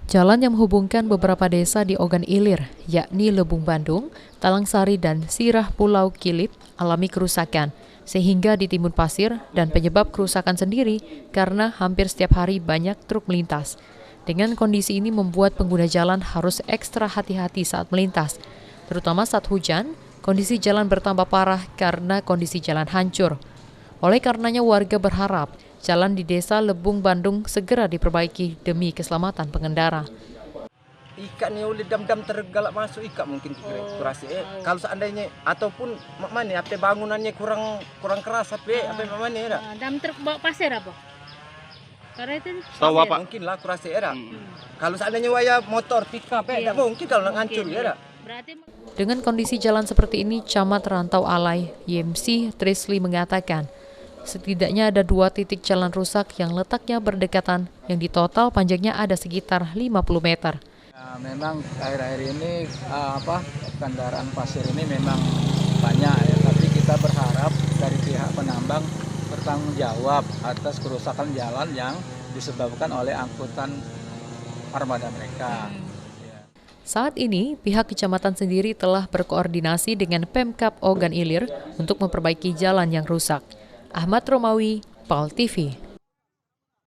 Jalan yang menghubungkan beberapa desa di Ogan Ilir, yakni Lebung Bandung, Talangsari, dan Sirah Pulau Kilip, alami kerusakan, sehingga ditimbun pasir dan penyebab kerusakan sendiri karena hampir setiap hari banyak truk melintas. Dengan kondisi ini membuat pengguna jalan harus ekstra hati-hati saat melintas, terutama saat hujan. Kondisi jalan bertambah parah karena kondisi jalan hancur. Oleh karenanya warga berharap jalan di desa Lebung Bandung segera diperbaiki demi keselamatan pengendara. Ikan ni oleh dam-dam tergalak masuk ikan mungkin kurasi. Kalau seandainya ataupun mana apa bangunannya kurang keras apa mana ya. Dam truk bawa pasir apa? Karena itu Tahu apa? Mungkin lah kurasi ya. Kalau seandainya waya motor pickup tidak mungkin kalau ngancur ya. Dengan kondisi jalan seperti ini, Camat Rantau Alai, YMC Trisli mengatakan, setidaknya ada 2 titik jalan rusak yang letaknya berdekatan, yang di total panjangnya ada sekitar 50 meter. Memang akhir-akhir ini kendaraan pasir ini memang banyak ya, tapi kita berharap dari pihak penambang bertanggung jawab atas kerusakan jalan yang disebabkan oleh angkutan armada mereka. Saat ini, pihak kecamatan sendiri telah berkoordinasi dengan Pemkab Ogan Ilir untuk memperbaiki jalan yang rusak. Ahmad Romawi, PAL TV.